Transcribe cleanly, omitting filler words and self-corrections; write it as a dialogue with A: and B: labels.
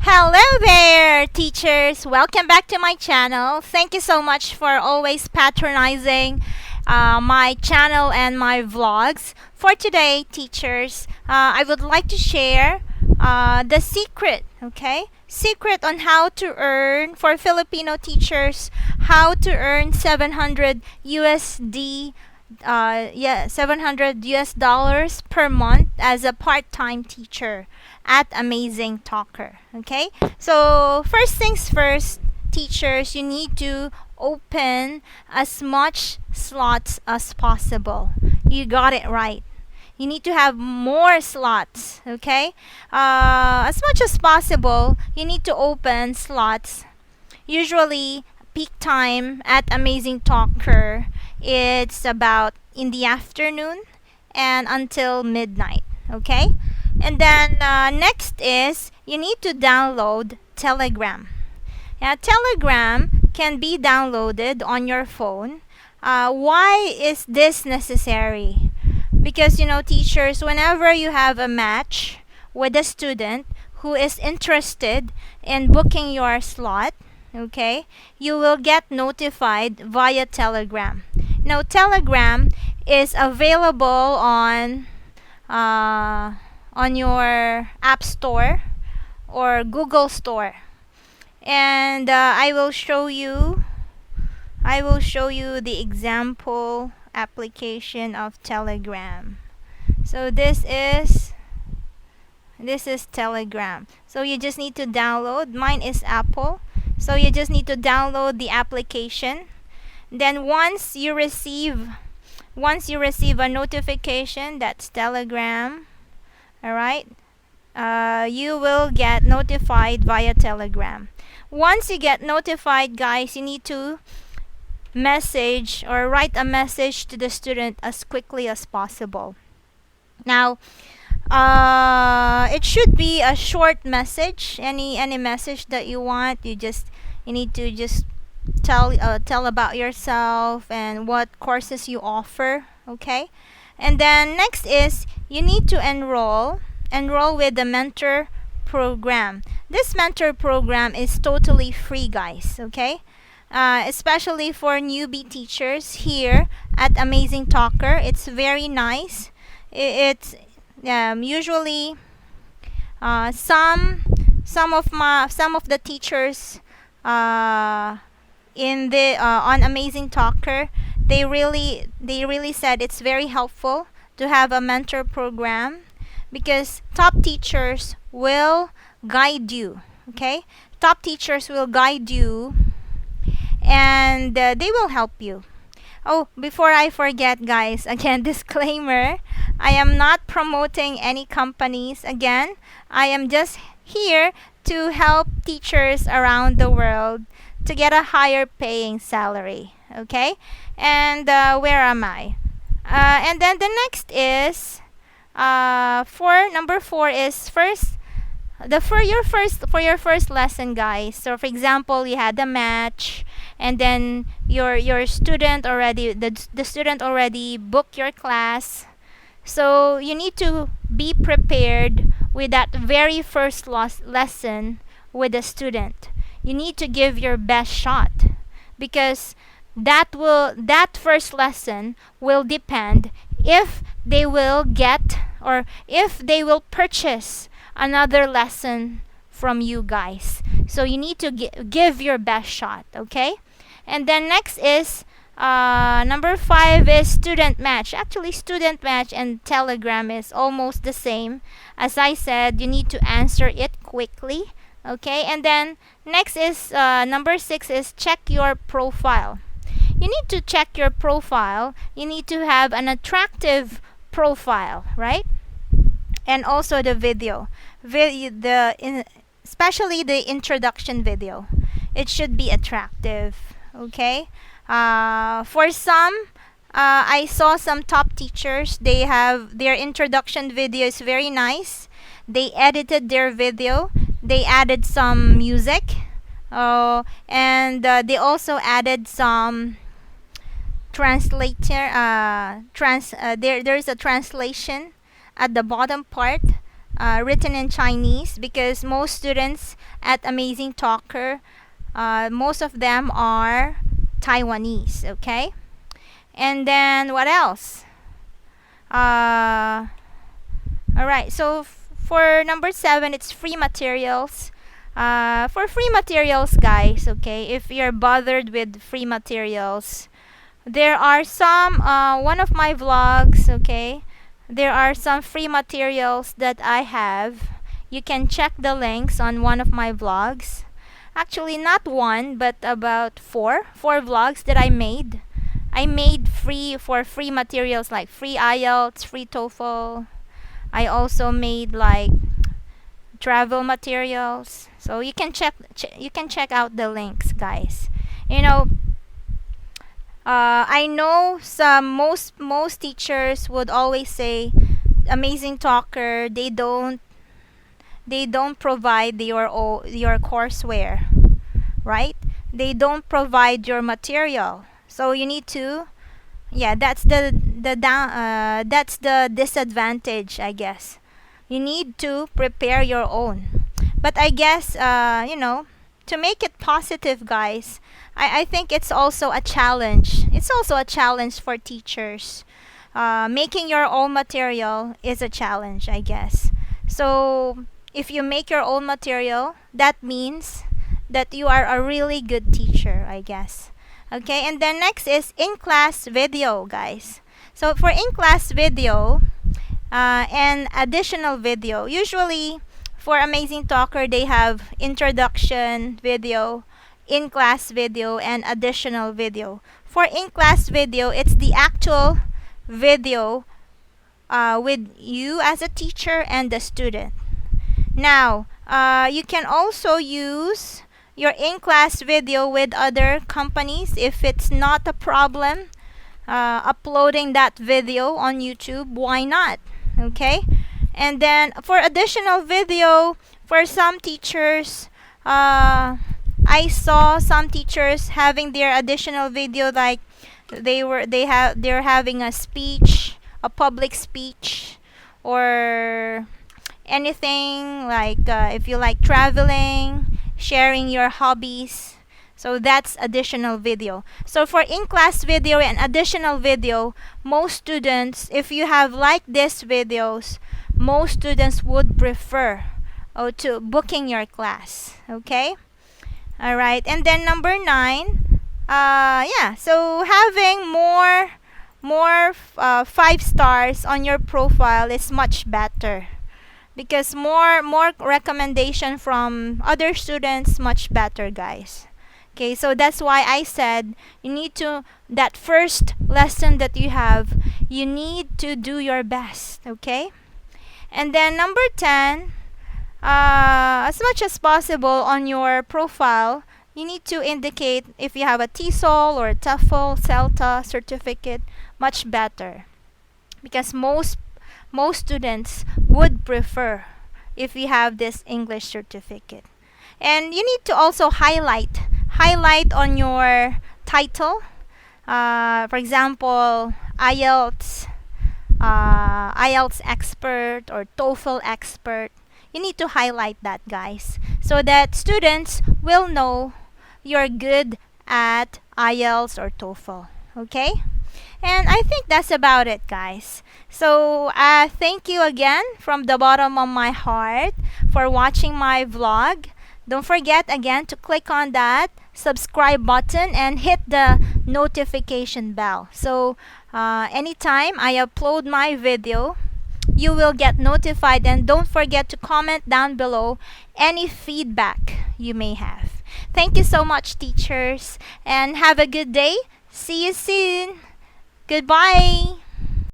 A: Hello there, teachers! Welcome back to my channel. Thank you so much for always patronizing my channel and my vlogs. For today, teachers, I would like to share the secret, okay? Secret on how to earn, for Filipino teachers, how to earn 700 USD 700 US dollars per month as a part-time teacher at Amazing Talker. Okay, so first things first, teachers, you need to open as much slots as possible. You got it right. You need to have more slots. Okay, as much as possible, you need to open slots. Usually, peak time at Amazing Talker, it's about in the afternoon and until midnight. Okay, and then next is you need to download Telegram. Yeah, Telegram can be downloaded on your phone. Why is this necessary? Because teachers, whenever you have a match with a student who is interested in booking your slot, okay, you will get notified via Telegram. Now, Telegram is available on your App Store or Google Store, and I will show you the example application of Telegram. So this is Telegram. So you just need to download. Mine is Apple. So you just need to download the application. Then once you receive a notification, that's Telegram, all right, you will get notified via Telegram. Once you get notified, guys, you need to message or write a message to the student as quickly as possible. Now, it should be a short message. Any message that you want, you need to just tell about yourself and what courses you offer. Okay, and then next is you need to enroll with the mentor program. This mentor program is totally free, guys. Okay, especially for newbie teachers here at Amazing Talker. It's very nice. It's usually some of the teachers in the on Amazing Talker, they really said it's very helpful to have a mentor program because top teachers will guide you. Okay, top teachers will guide you, and they will help you. Oh, before I forget, guys, again, disclaimer, I am not promoting any companies. Again, I am just here to help teachers around the world to get a higher paying salary. Okay, and where am I? And then the next is number 4 is for your first lesson, guys. So for example, you had a match, and then your student already the student already booked your class. So you need to be prepared with that very first lesson with the student. You need to give your best shot because that first lesson will depend if they will get or if they will purchase another lesson from you guys. So you need to give your best shot. Okay, and then next is number 5 is student match. Actually, student match and Telegram is almost the same. As I said, you need to answer it quickly. Okay, and then next is number 6 is check your profile. You need to check your profile. You need to have an attractive profile, right? And also the video, especially the introduction video. It should be attractive. Okay. For some, I saw some top teachers. They have their introduction video is very nice. They edited their video. They added some music, and they also added some translator. There's a translation at the bottom part written in Chinese, because most students at Amazing Talker, most of them are Taiwanese. Okay, and then what else? All right, so for number 7, it's free materials. For free materials, guys, okay, if you're bothered with free materials, there are some, one of my vlogs, okay, there are some free materials that I have. You can check the links on one of my vlogs. Actually, not one, but about four vlogs that I made. I made free materials like free IELTS, free TOEFL. I also made like travel materials. So you can check out the links, guys. You know, I know most teachers would always say, Amazing Talker, they don't provide your courseware, right? They don't provide your material. So you need to, yeah, that's the disadvantage, I guess. You need to prepare your own. But I guess, to make it positive, guys, I think it's also a challenge. It's also a challenge for teachers. Making your own material is a challenge, I guess. So if you make your own material, that means that you are a really good teacher, I guess. Okay, and then next is in-class video, guys. So for in-class video, and additional video, usually for Amazing Talker, they have introduction video, in-class video, and additional video. For in-class video, it's the actual video with you as a teacher and the student. Now, you can also use your in-class video with other companies if it's not a problem uploading that video on YouTube. Why not? Okay, and then for additional video, for some teachers, I saw some teachers having their additional video like they're having a speech, a public speech, or anything like, if you like traveling, sharing your hobbies. So that's additional video. So for in-class video and additional video, most students, if you have like these videos, most students would prefer to booking your class. Okay? All right. And then number 9, yeah. So having more 5 stars on your profile is much better, because more recommendation from other students, much better, guys. Okay, so that's why I said you need to, that first lesson that you have, you need to do your best. Okay, and then number 10, as much as possible on your profile, you need to indicate if you have a TESOL or a TOEFL, CELTA certificate, much better, because most students would prefer if you have this English certificate. And you need to also highlight on your title. For example, IELTS expert or TOEFL expert. You need to highlight that, guys, so that students will know you're good at IELTS or TOEFL. Okay? And I think that's about it, guys. So thank you again from the bottom of my heart for watching my vlog. Don't forget again to click on that subscribe button and hit the notification bell. So anytime I upload my video, you will get notified. And don't forget to comment down below any feedback you may have. Thank you so much, teachers, and have a good day. See you soon. Goodbye.